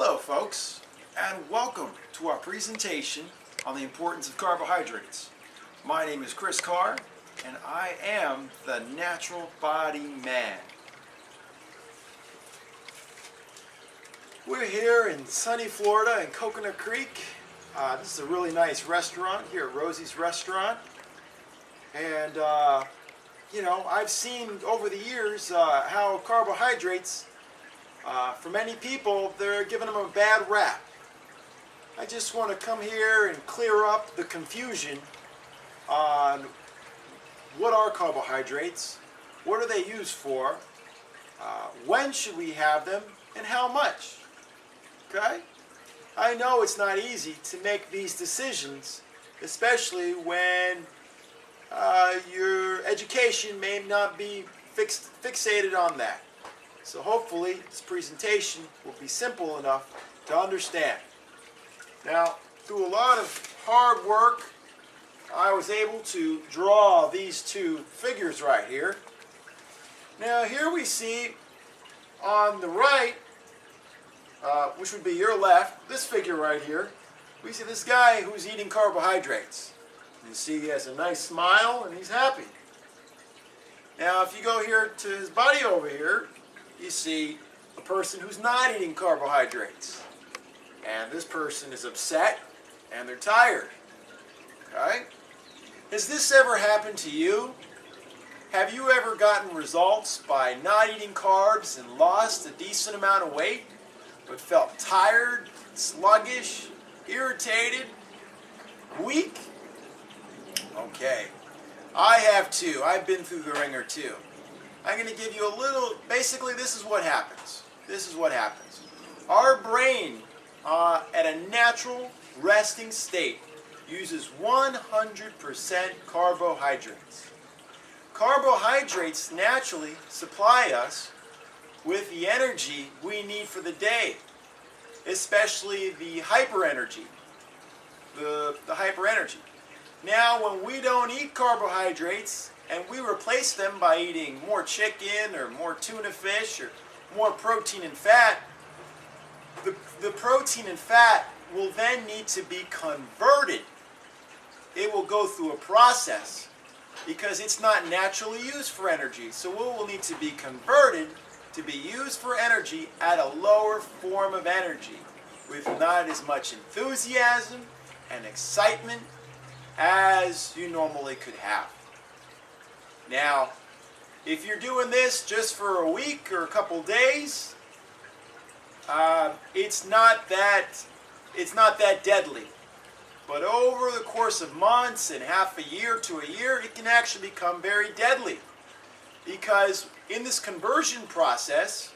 Hello folks, and welcome to our presentation on the importance of carbohydrates. My name is Chris Carr, and I am the Natural Body Man. We're here in sunny Florida in Coconut Creek. This is a really nice restaurant here at Rosie's Restaurant. And, I've seen over the years how carbohydrates, for many people, they're giving them a bad rap. I just want to come here and clear up the confusion on what are carbohydrates, what are they used for, when should we have them, and how much. Okay? I know it's not easy to make these decisions, especially when your education may not be fixated on that. So hopefully this presentation will be simple enough to understand. Now, through a lot of hard work, I was able to draw these two figures right here. Now here we see on the right, which would be your left, this figure right here, we see this guy who's eating carbohydrates. You see he has a nice smile and he's happy. Now if you go here to his buddy over here, you see a person who's not eating carbohydrates. And this person is upset and they're tired. Okay? Has this ever happened to you? Have you ever gotten results by not eating carbs and lost a decent amount of weight, but felt tired, sluggish, irritated, weak? Okay, I have too. I've been through the ringer too. I'm going to give you a little, basically this is what happens. This is what happens. Our brain, at a natural resting state, uses 100% carbohydrates. Carbohydrates naturally supply us with the energy we need for the day, especially the hyperenergy. The hyperenergy. Now, when we don't eat carbohydrates and we replace them by eating more chicken or more tuna fish or more protein and fat, the protein and fat will then need to be converted. It will go through a process because it's not naturally used for energy. So it will need to be converted to be used for energy at a lower form of energy with not as much enthusiasm and excitement as you normally could have. Now, if you're doing this just for a week or a couple days, it's not that deadly. But over the course of months and half a year to a year, it can actually become very deadly. Because in this conversion process,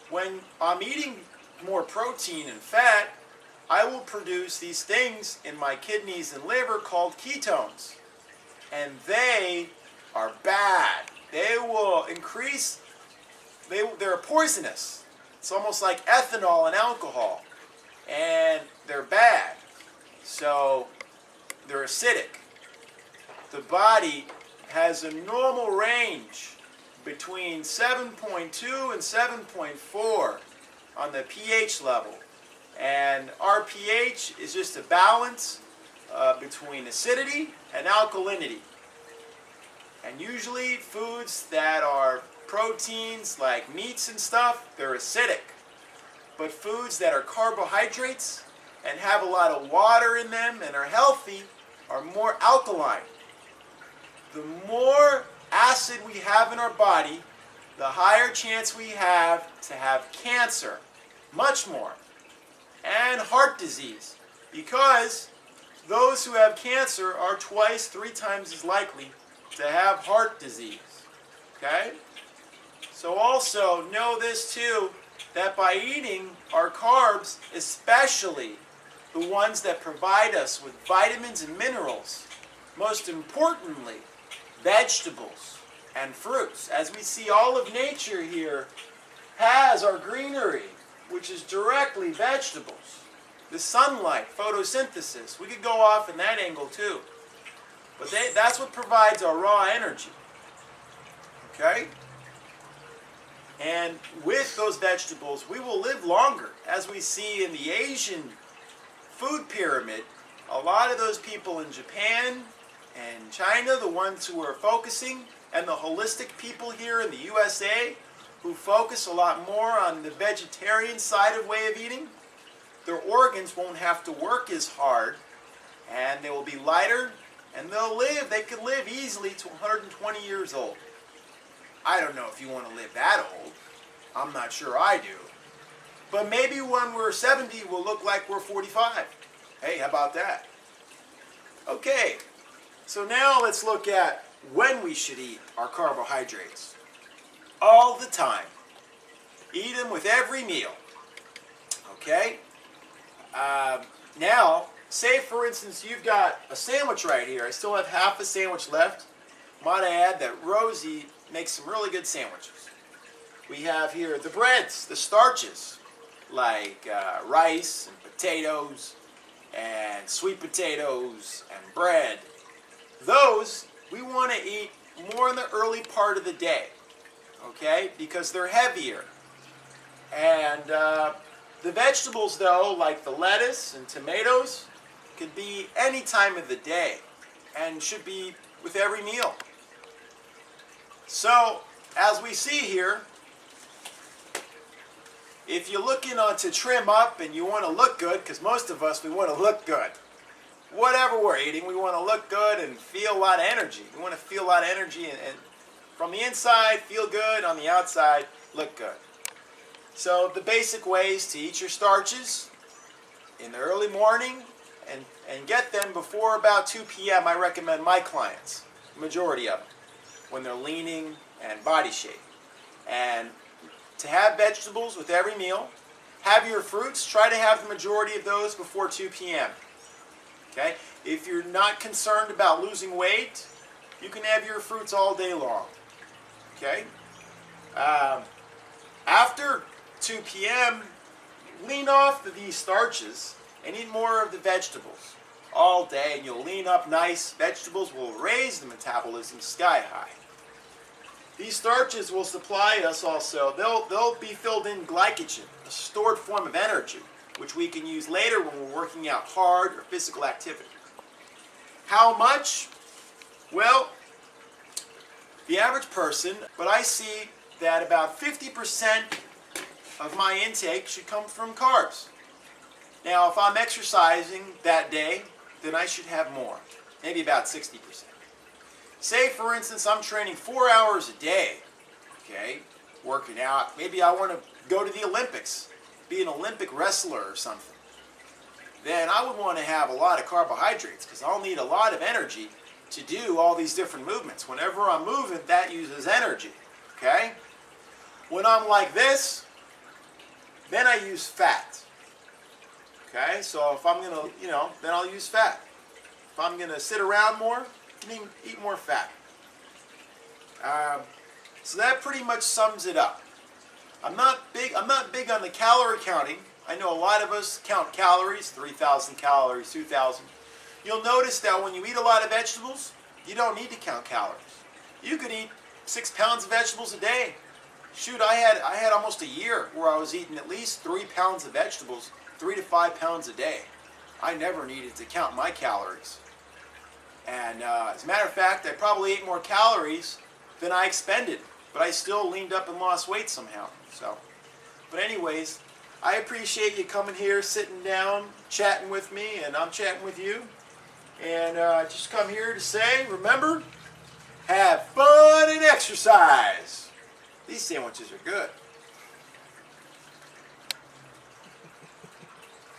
when I'm eating more protein and fat, I will produce these things in my kidneys and liver called ketones. And they are bad. They will increase, they're poisonous. It's almost like ethanol and alcohol. And they're bad. So they're acidic. The body has a normal range between 7.2 and 7.4 on the pH level. And our pH is just a balance between acidity and alkalinity. And usually foods that are proteins like meats and stuff, they're acidic. But foods that are carbohydrates and have a lot of water in them and are healthy are more alkaline. The more acid we have in our body, the higher chance we have to have cancer, much more, and heart disease, because those who have cancer are twice, 3 times as likely to have heart disease. Okay? So also know this too, that by eating our carbs, especially the ones that provide us with vitamins and minerals, most importantly, vegetables and fruits. As we see, all of nature here has our greenery, which is directly vegetables. The sunlight, photosynthesis. We could go off in that angle too. But that's what provides our raw energy. Okay? And with those vegetables, we will live longer. As we see in the Asian food pyramid, a lot of those people in Japan and China, the ones who are focusing, and the holistic people here in the USA, who focus a lot more on the vegetarian side of way of eating, their organs won't have to work as hard, and they will be lighter, and they could live easily to 120 years old. I don't know if you want to live that old. I'm not sure I do. But maybe when we're 70, we'll look like we're 45. Hey, how about that? Okay, so now let's look at when we should eat our carbohydrates. All the time. Eat them with every meal. Okay? Now, say for instance you've got a sandwich right here. I still have half a sandwich left. Might I add that Rosie makes some really good sandwiches. We have here the breads, the starches, like rice and potatoes and sweet potatoes and bread. Those we want to eat more in the early part of the day, okay, because they're heavier. And the vegetables, though, like the lettuce and tomatoes, could be any time of the day and should be with every meal. So, as we see here, if you're looking to trim up and you want to look good, because most of us, we want to look good. Whatever we're eating, we want to look good and feel a lot of energy. We want to feel a lot of energy and from the inside, feel good. On the outside, look good. So the basic ways to eat your starches in the early morning and get them before about 2 p.m. I recommend my clients, the majority of them, when they're leaning and body shape. And to have vegetables with every meal. Have your fruits. Try to have the majority of those before 2 p.m. Okay? If you're not concerned about losing weight, you can have your fruits all day long. Okay? After 2 p.m., lean off these starches and eat more of the vegetables all day, and you'll lean up nice. Vegetables will raise the metabolism sky high. These starches will supply us also, they'll be filled in glycogen, a stored form of energy, which we can use later when we're working out hard or physical activity. How much? Well, the average person, but I see that about 50% of my intake should come from carbs. Now, if I'm exercising that day, then I should have more, maybe about 60%. Say, for instance, I'm training 4 hours a day, okay, working out. Maybe I want to go to the Olympics, be an Olympic wrestler or something. Then I would want to have a lot of carbohydrates because I'll need a lot of energy to do all these different movements. Whenever I'm moving, that uses energy, okay? When I'm like this, then I use fat, okay? So if I'm going to, then I'll use fat. If I'm going to sit around more, eat more fat. So that pretty much sums it up. I'm not big on the calorie counting. I know a lot of us count calories, 3,000 calories, 2,000. You'll notice that when you eat a lot of vegetables, you don't need to count calories. You could eat 6 pounds of vegetables a day. Shoot, I had almost a year where I was eating at least 3 pounds of vegetables, 3 to 5 pounds a day. I never needed to count my calories. And as a matter of fact, I probably ate more calories than I expended, but I still leaned up and lost weight somehow. So, but anyways, I appreciate you coming here, sitting down, chatting with me, and I'm chatting with you. And just come here to say, remember, have fun and exercise. These sandwiches are good.